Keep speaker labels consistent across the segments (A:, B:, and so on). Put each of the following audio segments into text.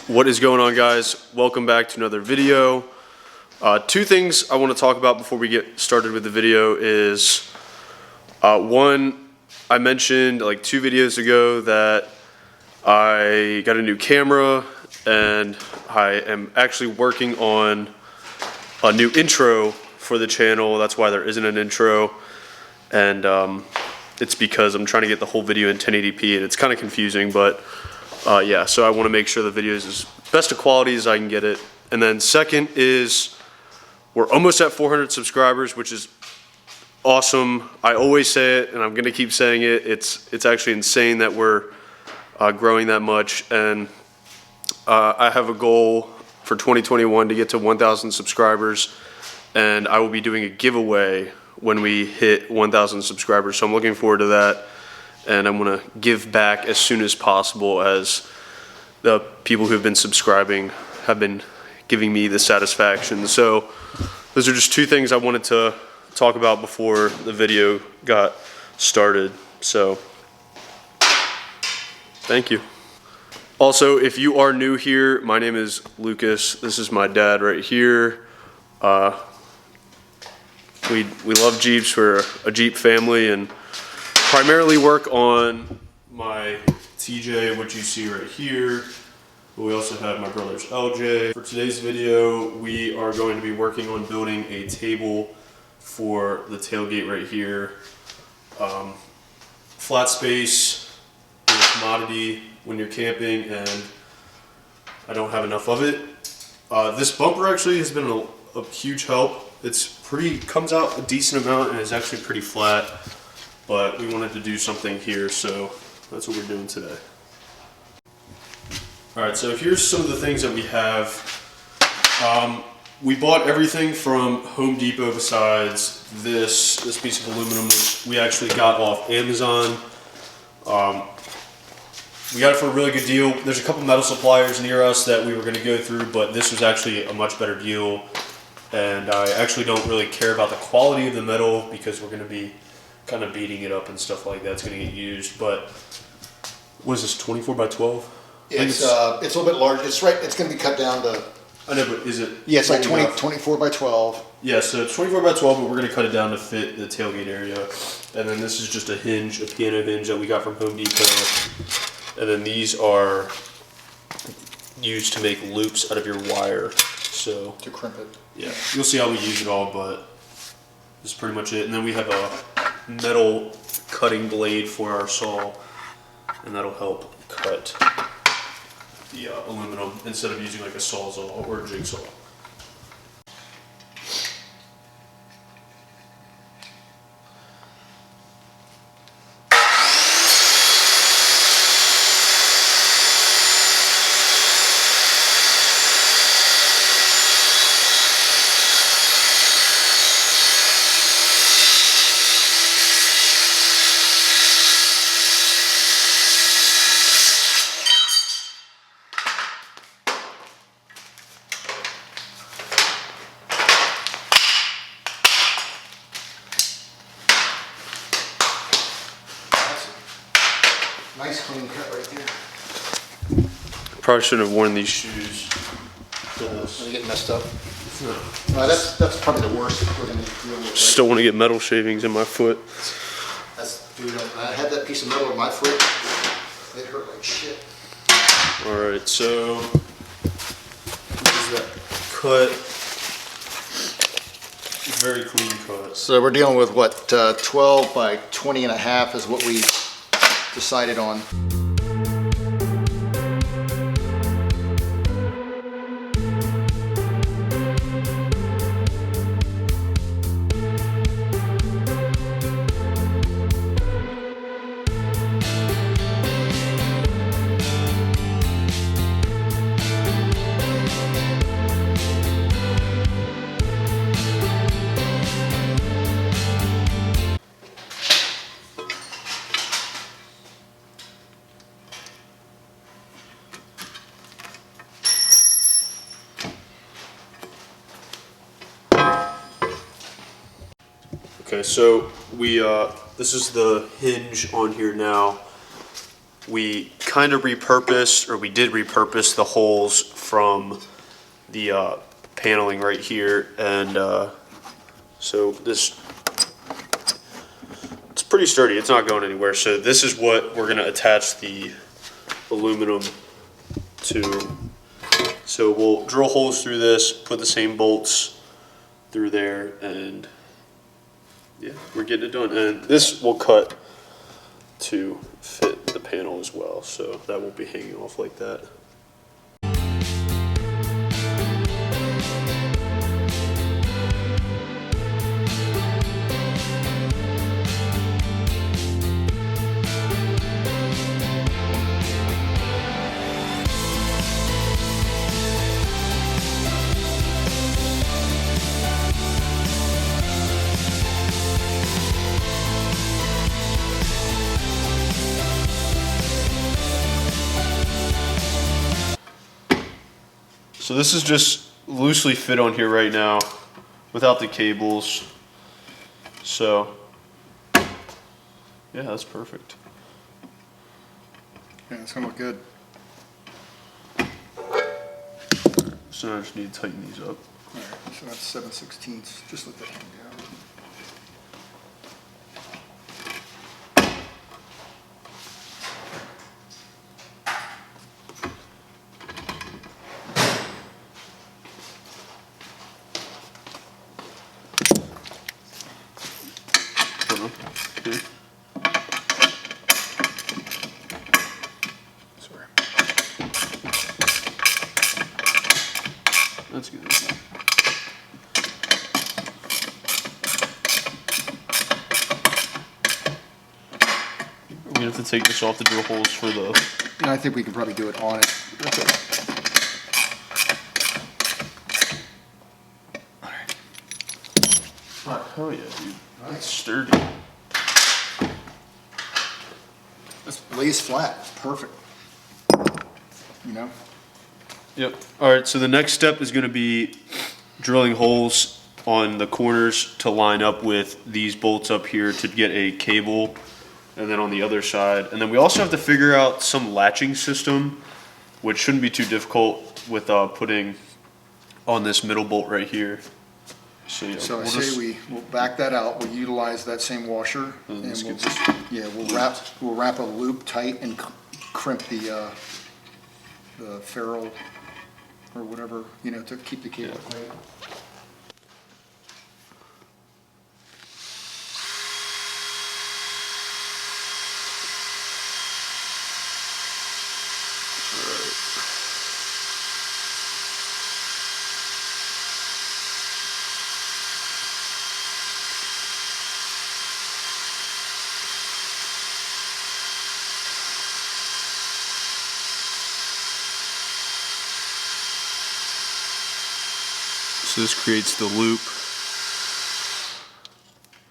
A: What is going on, guys? Welcome back to another video. Two things I want to talk about before we get started with the video is one, I mentioned like 2 videos ago that I got a new camera and I am actually working on a new intro for the channel. That's why there isn't an intro, and it's because I'm trying to get the whole video in 1080p and it's kind of confusing, but yeah, so I want to make sure the video is as best of quality as I can get it. And then second is we're almost at 400 subscribers, which is awesome. I always say it and I'm going to keep saying it. It's actually insane that we're growing that much, and I have a goal for 2021 to get to 1,000 subscribers, and I will be doing a giveaway when we hit 1,000 subscribers. So I'm looking forward to that, and I'm going to give back as soon as possible, as the people who have been subscribing have been giving me the satisfaction. So those are just 2 things I wanted to talk about before the video got started. So thank you. Also, if you are new here, my name is Lucas. This is my dad right here. We love Jeeps. We're a Jeep family and primarily work on my TJ, which you see right here. But we also have my brother's LJ. For today's video, we are going to be working on building a table for the tailgate right here. Flat space is a commodity when you're camping, and I don't have enough of it. This bumper actually has been a huge help. Comes out a decent amount and is actually pretty flat, but we wanted to do something here, so that's what we're doing today. Alright, so here's some of the things that we have. We bought everything from Home Depot besides this piece of aluminum, which we actually got off Amazon. We got it for a really good deal. There's a couple metal suppliers near us that we were going to go through, but this was actually a much better deal. And I actually don't really care about the quality of the metal because we're going to be kind of beating it up and stuff like that. It's going to get used. But what is this, 24 by 12?
B: It's a little bit large. It's right. It's going to be cut down to.
A: I know, but is it?
B: Yeah, it's like 24 by 12.
A: Yeah, so it's 24 by 12, but we're going to cut it down to fit the tailgate area. And then this is just a hinge, a piano hinge that we got from Home Depot. And then these are used to make loops out of your wire. So
B: to crimp it.
A: Yeah, you'll see how we use it all, but this is pretty much it. And then we have a metal cutting blade for our saw, and that'll help cut the aluminum instead of using like a sawzall or a jigsaw.
B: Nice clean cut right there.
A: Probably shouldn't have worn these shoes.
B: They get messed up. No. That's probably the worst we're going to deal with.
A: Just don't want to get metal shavings in my foot.
B: Dude, I had that piece of metal in my foot. It hurt like shit.
A: Alright, so this is that cut. Very clean cut.
B: So we're dealing with what, 12 by 20 and a half is what we decided on.
A: Okay, so we this is the hinge on here now. We kind of repurposed, or we did repurpose the holes from the paneling right here, and so this, it's pretty sturdy, it's not going anywhere. So this is what we're gonna attach the aluminum to. So we'll drill holes through this, put the same bolts through there, and yeah, we're getting it done. And this will cut to fit the panel as well, so that won't be hanging off like that. So this is just loosely fit on here right now without the cables. So yeah, that's perfect.
B: Yeah, it's gonna look good.
A: So now I just need to tighten these up.
B: All right, so that's 7/16. Just let that hang down.
A: Here.
B: Sorry.
A: That's good. We're gonna have to take this off the drill holes for the.
B: And I think we can probably do it on it.
A: Okay.
B: All right.
A: Oh yeah, dude. That's sturdy.
B: This lays flat. Perfect. You know?
A: Yep. All right, so the next step is going to be drilling holes on the corners to line up with these bolts up here to get a cable, and then on the other side. And then we also have to figure out some latching system, which shouldn't be too difficult with putting on this middle bolt right here. So, yeah,
B: So I
A: we'll
B: say
A: just-
B: we'll back that out. We'll utilize that same washer, and
A: let's
B: we'll
A: get
B: just, yeah, we'll wrap a loop tight and crimp the ferrule or whatever, you know, to keep the cable tight.
A: So this creates the loop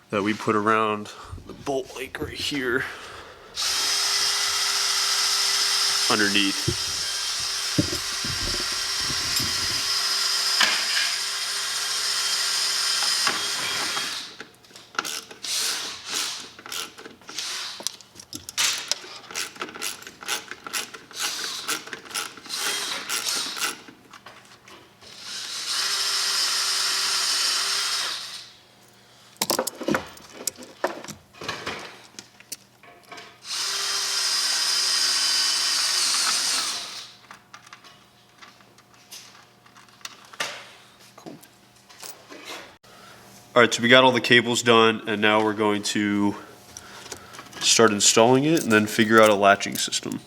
A: that we put around the bolt like right here underneath. All right, so we got all the cables done, and now we're going to start installing it and then figure out a latching system.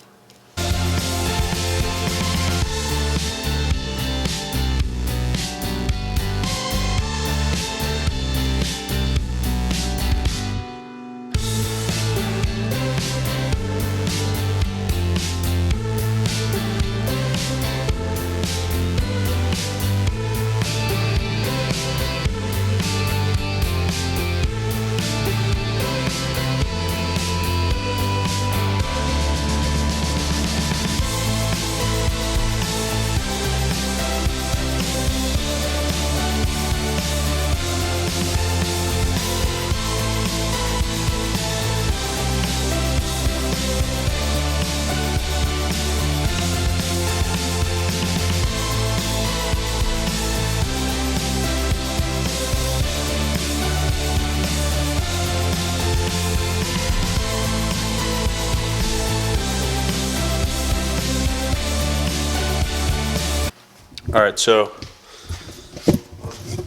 A: All right, so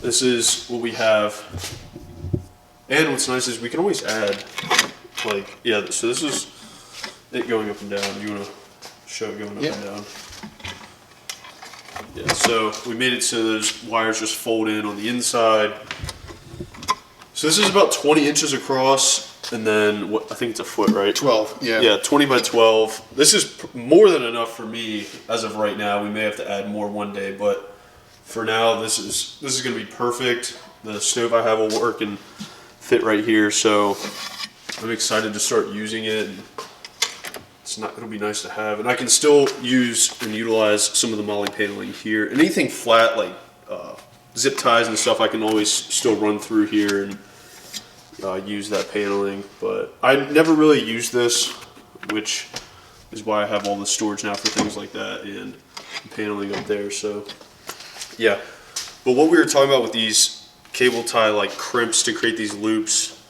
A: this is what we have. And what's nice is we can always add, like, yeah, so this is it going up and down. You want to show it going up and down? Yeah, so we made it so those wires just fold in on the inside. So this is about 20 inches across, and then what, I think it's a foot, right?
B: 12, yeah.
A: Yeah, 20 by 12. This is more than enough for me as of right now. We may have to add more one day, but for now, this is going to be perfect. The stove I have will work and fit right here, so I'm excited to start using it. It'll be nice to have, and I can still use and utilize some of the moly paneling here. Anything flat like zip ties and stuff, I can always still run through here and use that paneling. But I never really use this, which is why I have all the storage now for things like that and paneling up there. So yeah, but what we were talking about with these cable tie like crimps to create these loops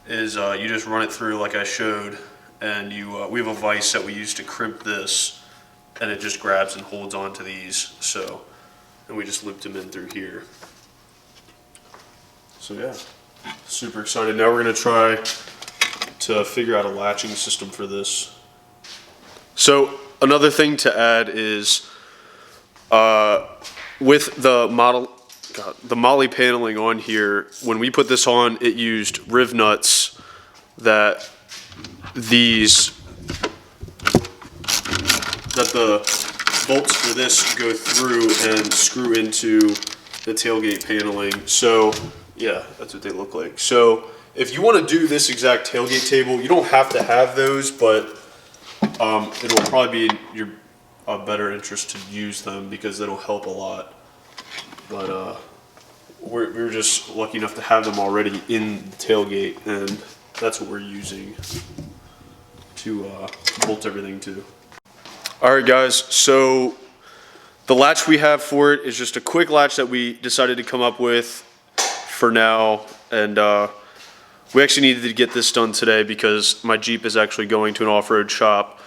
A: is you just run it through like I showed. And we have a vise that we use to crimp this, and it just grabs and holds on to these. So, and we just looped them in through here. So yeah, super excited. Now we're gonna try to figure out a latching system for this. So another thing to add is with the moly paneling on here, when we put this on, it used riv nuts that the bolts for this go through and screw into the tailgate paneling. So yeah, that's what they look like. So if you want to do this exact tailgate table, you don't have to have those, but it'll probably be in your better interest to use them because that'll help a lot. But we were just lucky enough to have them already in the tailgate, and that's what we're using to bolt everything to. All right, guys, so the latch we have for it is just a quick latch that we decided to come up with for now, and we actually needed to get this done today because my Jeep is actually going to an off-road shop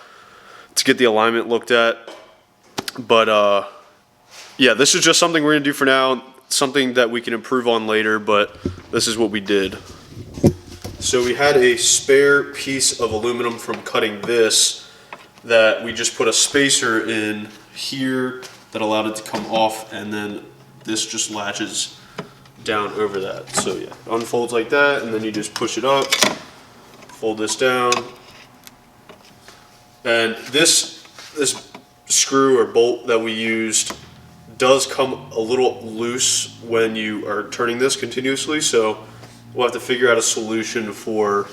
A: to get the alignment looked at. But yeah, this is just something we're gonna do for now, something that we can improve on later, but this is what we did. So we had a spare piece of aluminum from cutting this that we just put a spacer in here that allowed it to come off, and then this just latches down over that. So yeah, it unfolds like that, and then you just push it up, fold this down, and this screw or bolt that we used does come a little loose when you are turning this continuously, so we'll have to figure out a solution for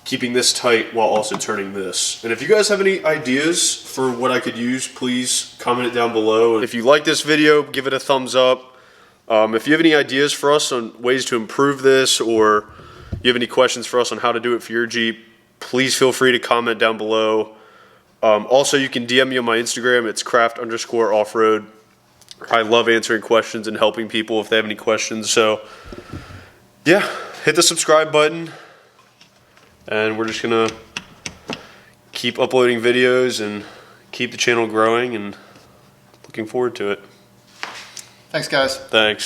A: keeping this tight while also turning this. And if you guys have any ideas for what I could use, please comment it down below. If you like this video, give it a thumbs up. If you have any ideas for us on ways to improve this, or you have any questions for us on how to do it for your Jeep, please feel free to comment down below. Also, you can DM me on my Instagram. It's craft_offroad. I love answering questions and helping people if they have any questions. So yeah, hit the subscribe button, and we're just gonna keep uploading videos and keep the channel growing, and looking forward to it.
B: Thanks, guys.
A: Thanks.